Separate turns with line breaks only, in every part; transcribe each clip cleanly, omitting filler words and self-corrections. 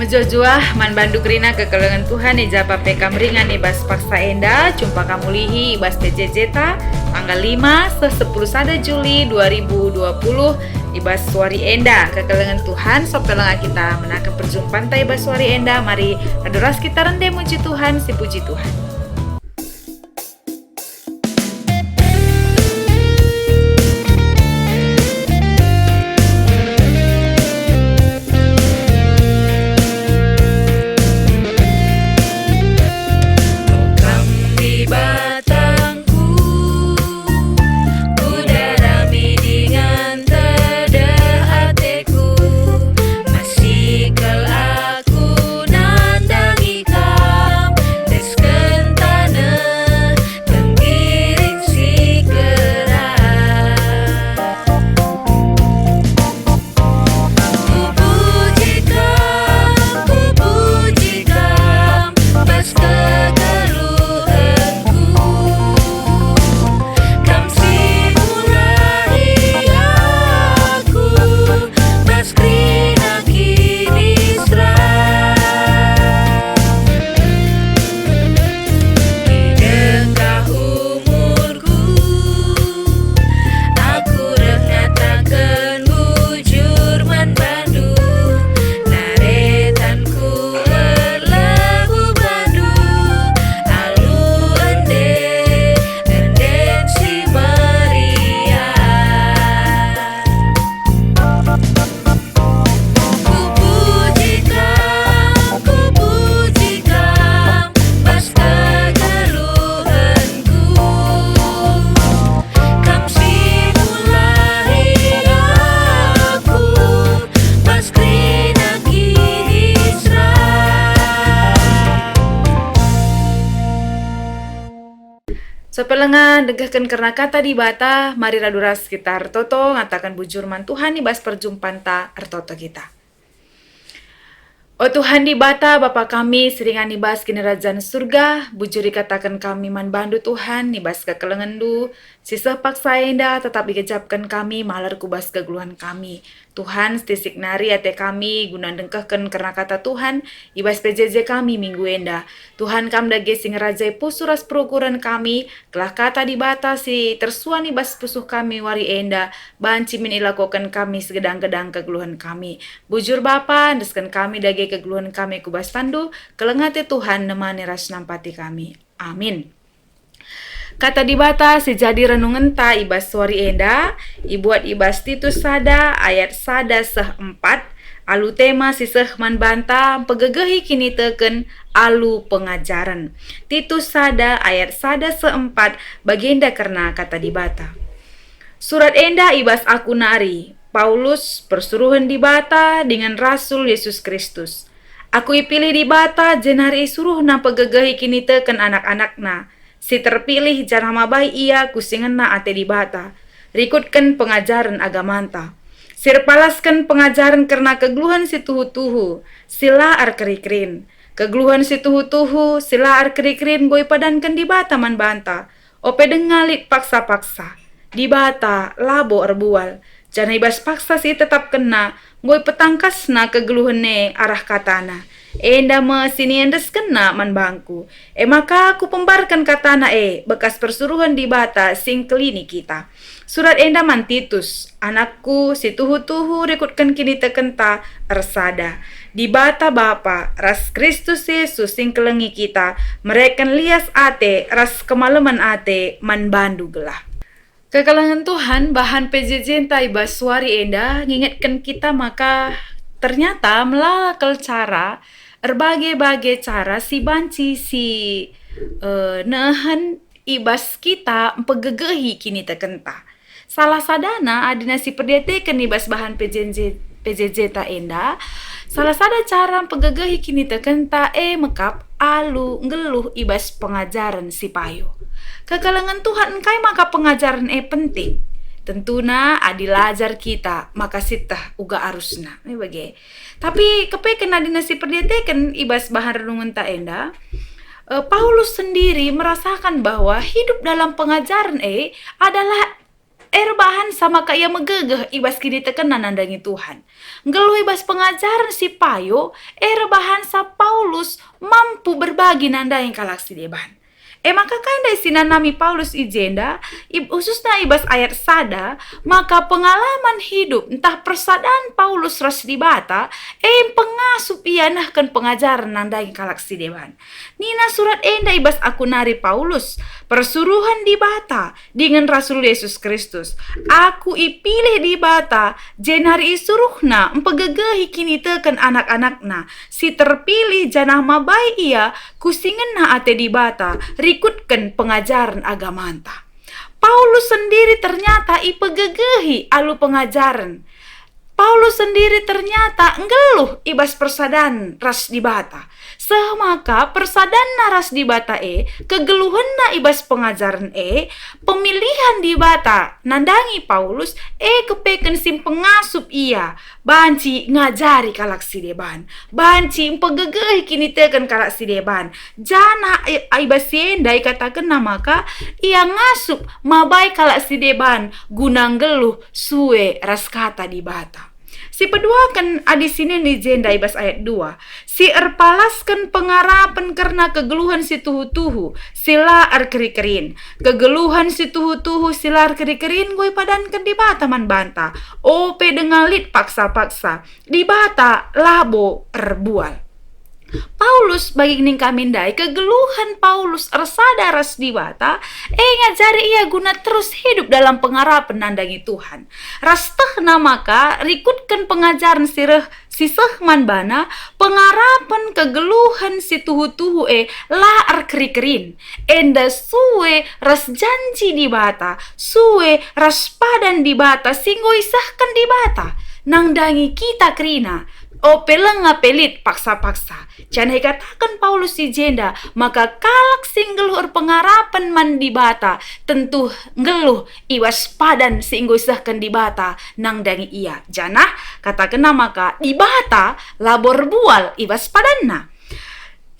Mejojua man banduk rina kekelengan Tuhan ijaba pekam ringan ibas paksa enda jumpa kamu lihi ibas PJJ tanggal 5 10 Juli 2020 ibas suari enda kekelengan Tuhan sopelenga kita menakan perjumpaan ta ibas suari enda. Mari adoras kita rende muji Tuhan, si puji Tuhan. Sepelengan degahkan karena kata di bata, mari raduras kita artoto ngatakan bujur man Tuhan ibas perjumpaan ta artoto kita. O Tuhan di bata Bapa kami seringan nibas kini kerajaan surga, bujuri katakan kami man bandu Tuhan nibas kekelengan du, sisa paksa enda tetap dikejapkan kami malar kubas kegeluhan kami. Tuhan stisik nari ate kami guna dengkahkan karena kata Tuhan ibas PJJ kami minggu enda. Tuhan kam dage sing rajai pusuras perukuran kami, kelah kata di bata si tersuan ibas pusuh kami wari enda, banci min ilakokan kami segedang-gedang kegeluhan kami. Bujur Bapa ndeskan kami dage kegeluhan kami kubas tandu, kelengate Tuhan nemani ras nampati kami. Amin. Kata di bata sejadi renungan ta ibas suari enda, ibuat ibas Titus sada ayat sada seh 4, alu tema siseh man banta pegegehi kini teken alu pengajaran. Titus sada ayat sada seh 4 bagenda karena kata di bata. Surat enda ibas aku nari, Paulus persuruhan di bata dengan Rasul Yesus Kristus. Aku ipilih di bata jenari suruh na pegegehi kini teken anak-anakna. Si terpilih janama bayi ia kusingan na ate di bata. Rikutkan pengajaran agamanta. Sirpalaskan pengajaran karena kegeluhan si tuhu-tuhu. Sila ar kerikrin. Kegeluhan si tuhu-tuhu sila ar kerikrin goi padankan di bata man banta. Ope dengalit paksa-paksa. Di bata labo arbual. Jana ibas paksa si tetap kena. Goi petangkas na kegeluhan ne arah katana. Enda me sini endes kena man bangku. Maka aku pembarkan katana bekas persuruhan di bata sing kelini kita. Surat enda man Titus, anakku si tuhu-tuhu rekutkan kini tekenta ersada. Di bata Bapa, ras Kristus Yesus sing kelengi kita, mereken lias ate, ras kemalaman ate, man bandu gelah. Kekalangan Tuhan, bahan PJJ ibas suari enda, ngingetkan kita maka ternyata melakal cara, berbagai-bagai cara si banci si nahan ibas kita pegegehi kini tekenta. Salah sadana adina si perdiatekan ibas bahan PJJ ta enda. Salah sada cara pegegehi kini tekenta mekap alu ngeluh ibas pengajaran si payo. Kekalangan Tuhan engkai maka pengajaran penting. Tentuna adilajar kita maka sitah uga arusna. Ini bagai. Tapi kepekan adina si perdiatekan ibas bahan renungan ta enda. Paulus sendiri merasakan bahwa hidup dalam pengajaran adalah Bahan sama kayak megegeh ibas kini tekenan nandangi Tuhan. Ngeluh ibas pengajaran si Payo, bahan sa Paulus mampu berbagi nandangi kalaksi deban. Maka kanda sinanami Paulus ijenda, khususnya ibas ayat sada, maka pengalaman hidup entah persadaan Paulus ras di bata, pengasup ianahkan pengajaran nandai kalaksi deban. Nina surat enda ibas aku nari Paulus, persuruhan di bata dengan Rasul Yesus Kristus. Aku ipilih di bata, jenari isuruhna, empegegehi kini teken anak-anakna, si terpilih janah mabai ia, kusingenna ate di bata, ikutkan pengajaran agamanta. Paulus sendiri ternyata ipegegehi alu pengajaran. Paulus sendiri ternyata ngeluh ibas persadan ras di bata. Semaka persadan naras di bata kegeluhan na ibas pengajaran pemilihan di bata nandangi Paulus kepeken sim pengasup ia banci ngajari kalaksi deban, banci pegegehi kini teken kalaksi deban. Jana ibas yendai katakan maka ia ngasup mabai kalaksi deban gunang geluh suwe ras kata di bata. Si peduakan adi sini ni jenda ibas ayat 2. Si erpalaskan pengarapan karena kegeluhan si tuhu-tuhu sila keri-kerin. Kegeluhan si tuhu-tuhu sila keri-kerin gue padankan di bata man banta. Ope dengalit paksa-paksa. Di bata labo erbual. Paulus bagi ning kamindai kegeluhan Paulus ersada ras di bata ngajari ia guna terus hidup dalam pengarapan nandangi Tuhan. Ras tehna maka rikutkan pengajaran si sehman bana pengarapan kegeluhan si tuhu-tuhu la keri-kerin. Enda suwe ras janji di bata, suwe ras padan di bata singgo isahkan di bata. Nangdangi kita kerina pelenga pelit paksa-paksa. Jangan katakan Paulus si jenda, maka kalak singgeluh pengarapan man di bata, tentu ngeluh iwas padan singgo isahkan di bata nang dangi ia. Janah katakan maka di bata labor bual iwas padanna.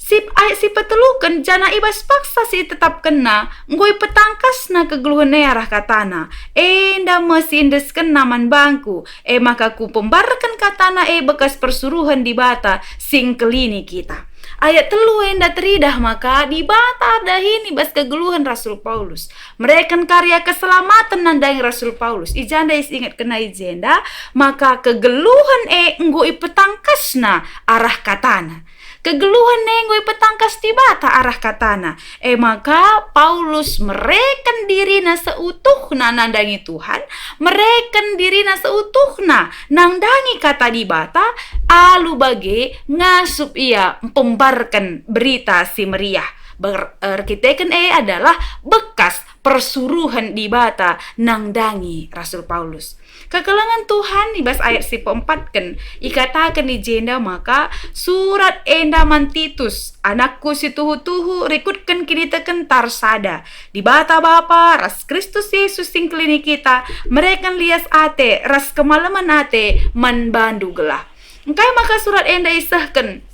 Si petelukan jana ibas paksa si tetap kena ngoi petangkas na kegeluhan arah katana nda mesindes kena man bangku maka ku pembarkan katana bekas persuruhan di bata sing kelini kita. Ayat 3 enda teridah maka di bata dahin ibas kegeluhan Rasul Paulus. Mereka karya keselamatan nandang Rasul Paulus. Ijanda ingat kena ijenda maka kegeluhan ngoi petangkasna arah katana. Kegeluhan nengoy petangkas di bata arah katana. Maka Paulus mereken dirina seutuhna nandangi Tuhan, mereken dirina seutuhna nandangi kata di bata, alu bage ngasup ia pembarkan berita si meriah. Berkiteken adalah bekas persuruhan di bata nangdangi Rasul Paulus. Kekalangan Tuhan ibas ayat si peempatkan ikatakan di jenda maka surat enda mantitus anakku si tuhu-tuhu rikutkan kini teken tarsada di bata bapa ras Kristus Yesus sing kelini kita mereka lias ate ras kemalaman ate man bandu gelah. Engkai maka surat enda isahkan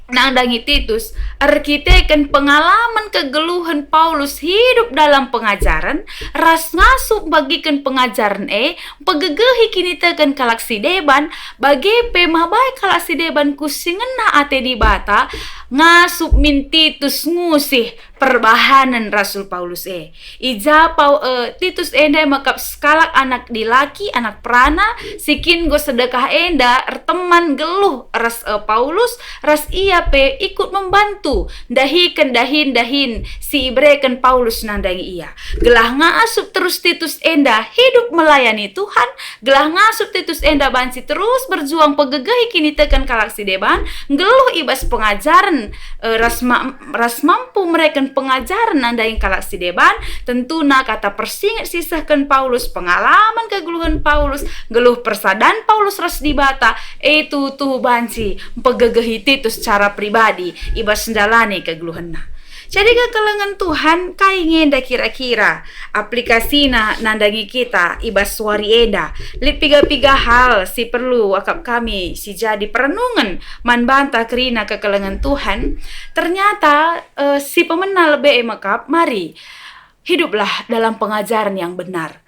nandangi Titus, arkiteken pengalaman kegeluhan Paulus hidup dalam pengajaran, ras ngasup bagikan pengajaran pegegehi kini teken kalaksi deban, bagi pemabai kalaksi deban kusingena ate di bata, ngasup min Titus ngusih perbahanan Rasul Paulus Titus enda makap skalak anak dilaki anak prana sikin go sedekah enda teman geluh ras Paulus ras ia ikut membantu dahin si ibreken Paulus nandangi ia gelah ngasup terus Titus enda hidup melayani Tuhan gelah ngasup Titus enda bansi terus berjuang pegegehi kini tekan kalaksi deban geluh ibas pengajaran ras mampu mereka pengajaran nandaing kalaksi deban tentuna kata persingat sisahkan Paulus pengalaman kegeluhan Paulus geluh persadan Paulus ras di bata itu tuh banci pegegehi Titus secara pribadi ibas ndalane kegeluhanna. Jadi kekalangan Tuhan kaingin dah kira-kira aplikasina nandangi kita ibas suari enda lit piga-piga hal si perlu akap kami si jadi perenungan man banta kerina kekalangan Tuhan ternyata si pemenal makap mari hiduplah dalam pengajaran yang benar.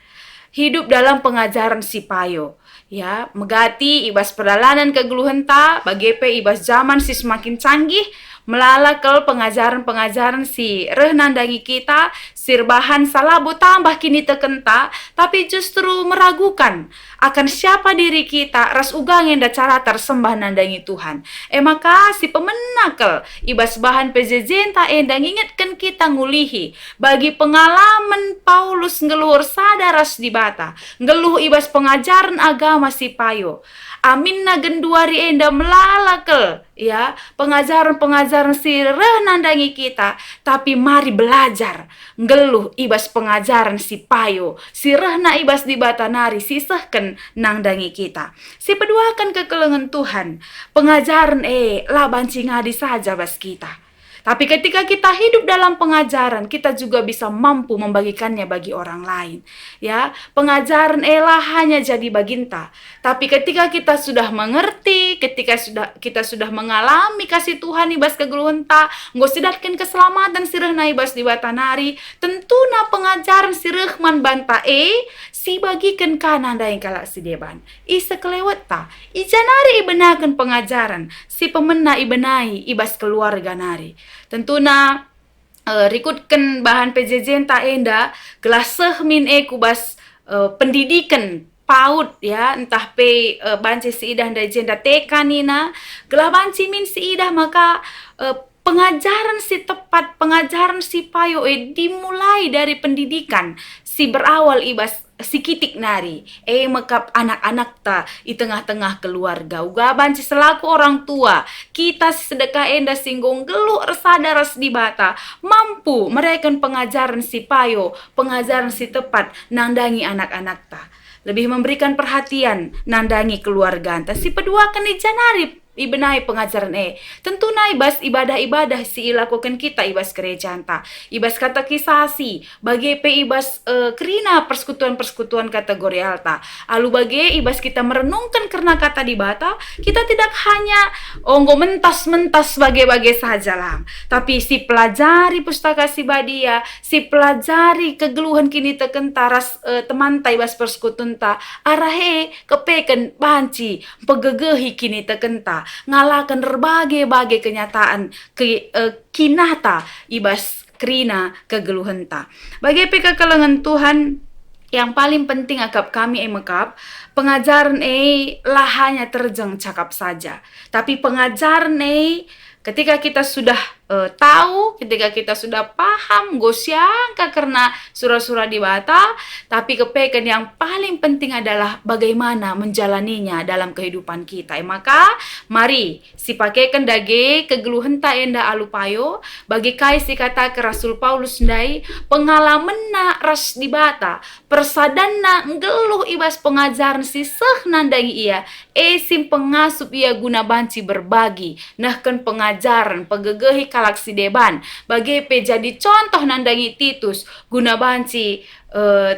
hidup dalam pengajaran si payo. Ya, megati ibas perjalanan kegeluhan ta, bagepe ibas zaman si semakin canggih, melalakal pengajaran-pengajaran si reh nandangi kita, sirbahan salabo tambah kini tekenta, tapi justru meragukan akan siapa diri kita, ras ugang yang cara tersembah nandangi Tuhan. Maka si pemenakel, ibas bahan PJJ ta endang ingatkan kita ngulihi, bagi pengalaman Paulus ngeluhur sadaras di bata, ngeluh ibas pengajaran agama si payo. Amin na genduari enda melalakel, ya, pengajaran-pengajaran sireh nandangi kita, tapi mari belajar ngeluh ibas pengajaran si payo, sireh na ibas di batanari sisahkan nandangi kita. Si peduakan kekelengan Tuhan, pengajaran lah banci ngadi saja bas kita. Tapi ketika kita hidup dalam pengajaran, kita juga bisa mampu membagikannya bagi orang lain. Ya, pengajaran elah hanya jadi baginta. Tapi ketika kita sudah mengerti, ketika kita sudah mengalami kasih Tuhan ibas kegeluhan ta, ngosidatkan keselamatan sireh na ibas di batanari, tentu na pengajaran sireh man banta si bagikan kanan daing kalak si deban. Isa kelewat ta, ijanari ibenakan pengajaran, si pemena ibenai ibas keluarga nari. Tentuna rikutkan bahan PJJ ta enda gelas sehmin kubas pendidikan PAUD ya, entah banci si idah da jenda TK nina, gelah banci min si idah maka pengajaran si tepat, pengajaran si payo dimulai dari pendidikan si berawal ibas si kitik nari mekap anak-anak ta di tengah-tengah keluarga ugaban si selaku orang tua kita si sedekah enda singgung geluh resadaras di bata mampu mereken pengajaran si payo, pengajaran si tepat nandangi anak-anak ta, lebih memberikan perhatian nandangi keluarga ta si peduakan di janari ibenai pengajaran tentu na ibas ibadah-ibadah si ilakukan kita ibas gereja ta, ibas katekisasi bagi ibas kerina persekutuan-persekutuan kategori alta, alu bagi ibas kita merenungkan karena kata di bata, kita tidak hanya onggo mentas-mentas bagai-bagai saja lah, tapi si pelajari pustaka si badia, si pelajari kegeluhan kini tekentaras teman ta ibas persekutuan ta, arahe kepeken banci pegegehi kini tekenta ngalakan berbagai-bagai kenyataan kinata ibas krina kegeluhan ta. Bagi kekelengan Tuhan yang paling penting akap kami mekap pengajaran lah hanya terjeng cakap saja, tapi pengajaran ketika kita sudah tahu, ketika kita sudah paham, gosyangka karena surah-surah di bata, tapi kepekan yang paling penting adalah bagaimana menjalaninya dalam kehidupan kita. Maka mari si pakaikan dage kegeluhan ta enda alupayo bagi kai si kata ke Rasul Paulus ndai pengalaman na ras di bata persadanna ngeluh ibas pengajaran si seh nandangi ia sim pengasup ia guna banci berbagi nahkan pengajaran pegegehi kalak si deban bagi jadi contoh nandangi Titus guna banci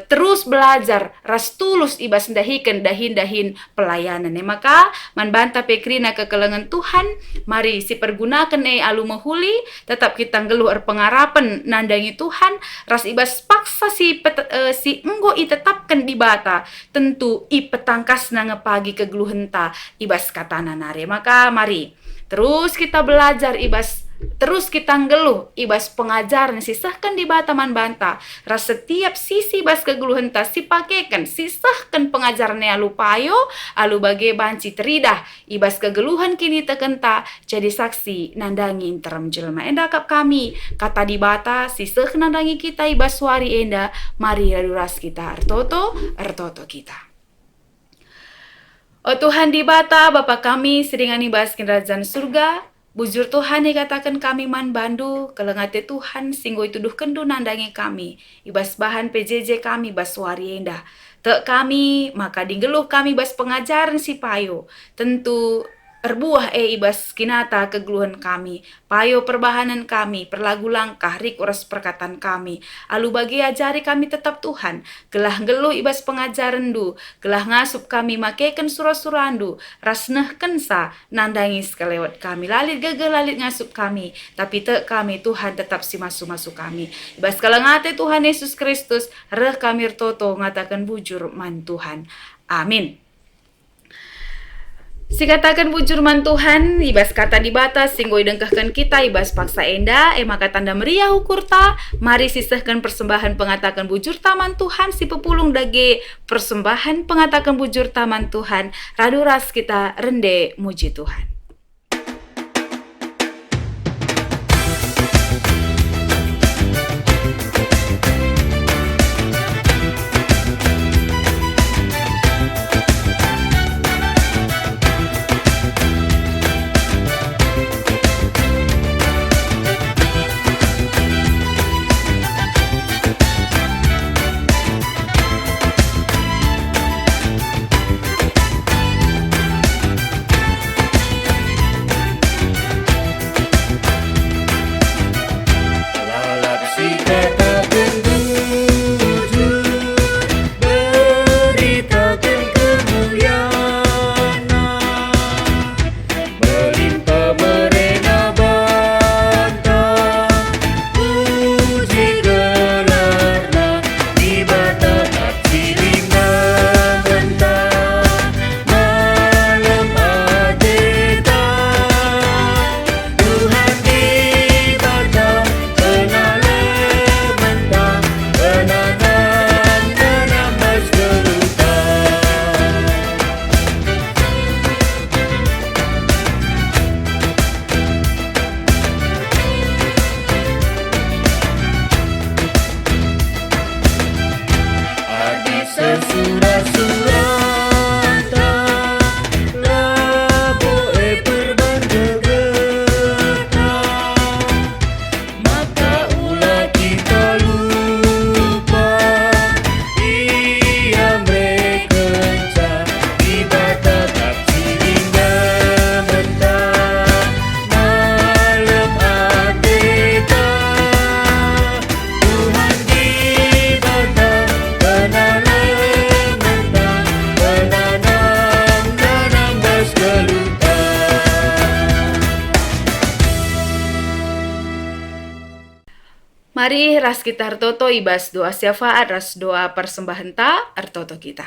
terus belajar ras tulus ibas dahikan dahin pelayanan maka manbanta pekrina kekelengan Tuhan mari si pergunakan alu mahuli tetap kita ngeluh pengarapan nandangi Tuhan ras ibas paksa si enggo itetapkan di bata tentu petangkas na ngepagi kegeluhan ta ibas katana nare maka mari terus kita belajar ibas terus kita ngeluh ibas pengajaran sisahkan di bataman banta ras setiap sisi ibas kegeluhan ta si pakekan sisahkan pengajarannya alu payo alu bage banci teridah ibas kegeluhan kini tekenta jadi saksi nandangi interam jelma enda kap kami kata di bata sisah nandangi kita ibas suari enda mari raduras kita ertoto kita. Oh Tuhan di bata Bapa kami seringan ibas kerajaan surga bujur Tuhan katakan kami man bandu kelengate Tuhan singgo ituduh kendu nandangi kami ibas bahan PJJ kami bas suari endah tek kami maka dinggeluh kami bas pengajaran si payo tentu erbuah ibas kinata kegeluhan kami, payo perbahanan kami, perlagu langkah, rik uras perkataan kami. Alu bagi ajari kami tetap Tuhan, gelah geluh ibas pengajaran du, gelah ngasup kami makeken surah-surandu, rasneh kensa, nandangi sekelewat kami, lalit gegel lalit ngasup kami, tapi te kami Tuhan tetap si masuk-masuk kami. Ibas kalangate Tuhan Yesus Kristus, reh kami toto ngatakan bujur man Tuhan. Amin. Si katakan bujur man Tuhan, ibas kata dibatas, singgoi dengkahkan kita, ibas paksa enda, maka tanda meriah ukurta, mari sisahkan persembahan pengatakan bujur taman Tuhan, si pepulung dage persembahan pengatakan bujur taman Tuhan, raduras kita rende muji Tuhan. Mari ras kita artoto ibas doa syafaat ras doa persembahan ta artoto kita.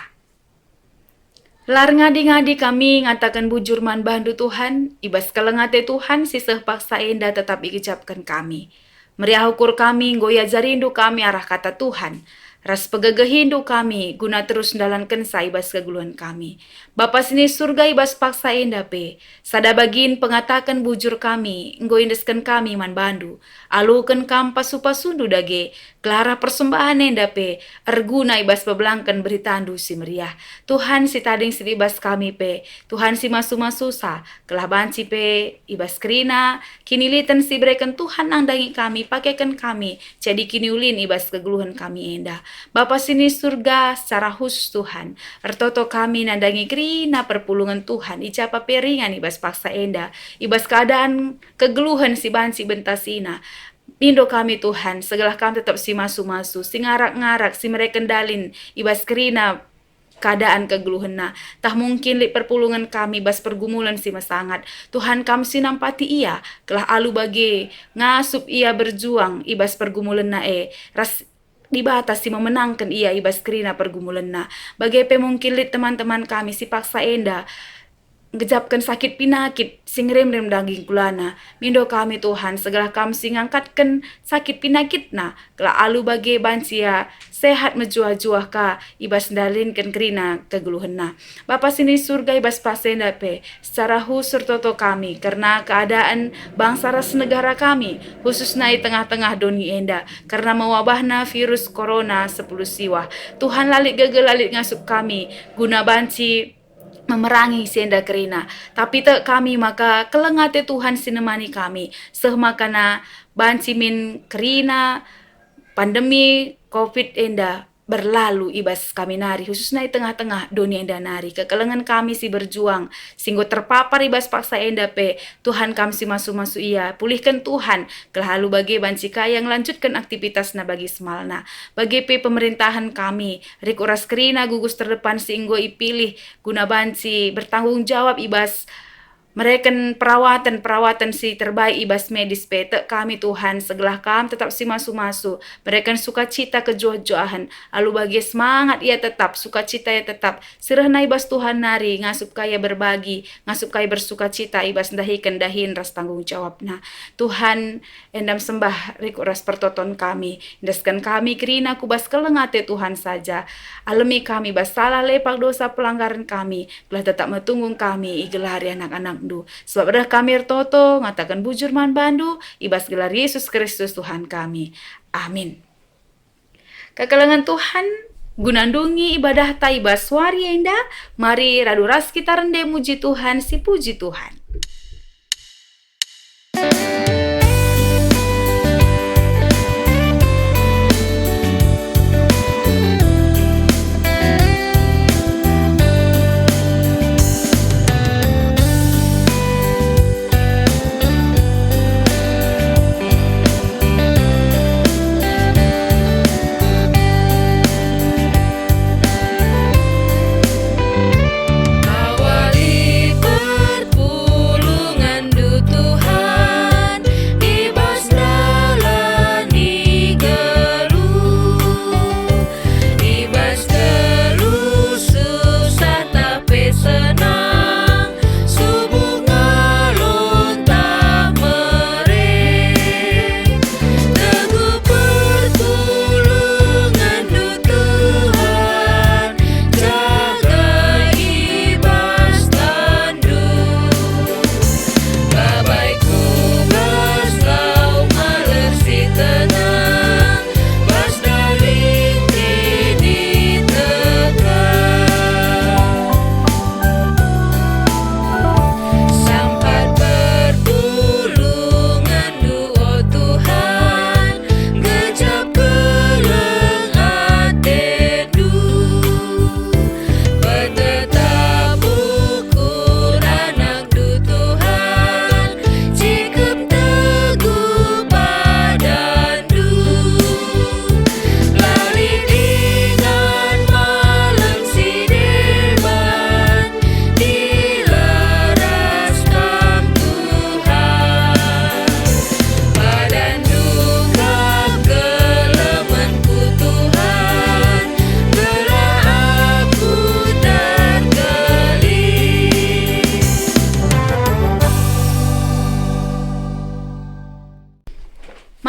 Lar ngadi-ngadi kami ngatakan bujur man bandu Tuhan, ibas kalengate Tuhan siseh paksa enda tetap ikicapkan kami. Meriah ukur kami, goya jarindu kami arah kata Tuhan. Ras pegegehindu kami, guna terus ndalankan sa ibas keguluhan kami. Bapa sini surga ibas paksa enda pe, sada bagin pengatakan bujur kami, nggoindeskan kami man bandu. Alukan kam pasu-pasundu dage, kelara persembahan enda pe, erguna ibas pebelangkan beritandu si meriah. Tuhan si tading si ibas kami pe, Tuhan si masu-masu sa, kelah banci pe, ibas kerina, kini litan si berikan Tuhan angdangi kami, pakaikan kami, jadi kini ulin ibas keguluhan kami enda. Bapa sini surga secara khusus Tuhan, ertoto kami nandangi kerina perpulungan Tuhan, ijapa peringan ibas paksa enda, ibas keadaan kegeluhan si banci bentasina. Indo kami Tuhan, segala kami tetap si masu-masu, si ngarak-ngarak, si merekendalin, ibas kerina keadaan kegeluhan na. Tah mungkin li perpulungan kami bas pergumulan si masangat. Tuhan kami sinampati ia, kelah alu bagi ngasup ia berjuang, ibas pergumulan na ras dibatas si memenangkan ia ibas kerina pergumulan na. Bagaimana mungkin li teman-teman kami si paksa enda, ngejapkan sakit pinakit sing rem-rem daging kulana. Mindo kami Tuhan, segala kami sing angkatkan sakit pinakit na, kala alu bagi bansia sehat menjuah-juah ka, ibas ndalinkan kerina kegeluhan na. Bapa sini surga ibas pasenda pe, secara khusus toto kami, karena keadaan bangsa ras negara kami, khususnya di tengah-tengah doni enda, karena mewabahna virus corona 10 siwah. Tuhan lalik gegel lalik ngasup kami, guna banci memerangi senda kerina. Tapi te kami maka kelengate Tuhan sinemani kami. Seh makana banci min kerina pandemi COVID enda berlalu ibas kami nari, khususnya di tengah-tengah dunia enda nari. Kekelengan kami si berjuang, singgo terpapar ibas paksa enda pe. Tuhan kami si masu-masu iya, pulihkan Tuhan. Kelahalu bagi banci kaya yang lanjutkan aktivitasna bagi semalna. Bagi pe pemerintahan kami, rikuras kerina gugus terdepan singgo ipilih, guna banci bertanggung jawab ibas mereka perawatan si terbaik ibas medis pete kami Tuhan segelah kami tetap si masu-masu mereka sukacita kejoh-johan alu bagi semangat ia tetap sukacita ia tetap serahna ibas Tuhan nari ngasup kaya berbagi ngasup kaya bersukacita ibas dahin ras tanggung jawab nah Tuhan endam sembah riku ras pertoton kami indaskan kami kerina kubas kelengate Tuhan saja alami kami bas salah lepak dosa pelanggaran kami belah tetap metunggung kami igelari anak-anak sebab dah kami ertoto ngatakan bujur man bandu ibas gelar Yesus Kristus Tuhan kami. Amin. Kekelengan Tuhan gunandungi ibadah ta ibas wari enda mari raduras kita rende muji Tuhan si puji Tuhan.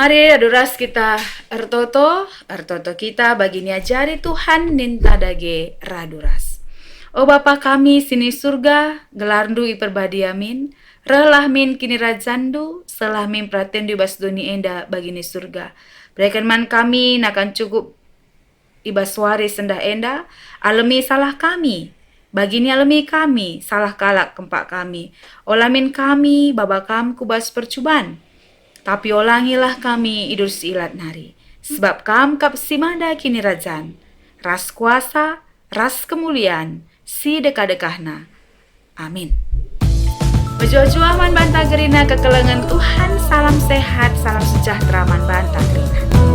Mari adoras kita ertoto kita bagini ajari Tuhan ninta dage raduras. O Bapa kami sini surga, gelarndu iperbadiamin, relah min kini rajandu, selah min pratendu ibas doni enda bagini surga. Berikan man kami nakan cukup ibas wari sendah enda, alami salah kami. Bagini alami kami, salah kalak kempak kami. Olamin kami, baba kami kubas percuban. Tapi olangilah kami idur silat nari. Sebab kam kap simada kini rajan. Ras kuasa, ras kemuliaan, si dekah-dekahna. Amin. Bejo-jo aman banta gerina kekelengan Tuhan. Salam sehat, salam sejahtera man banta gerina.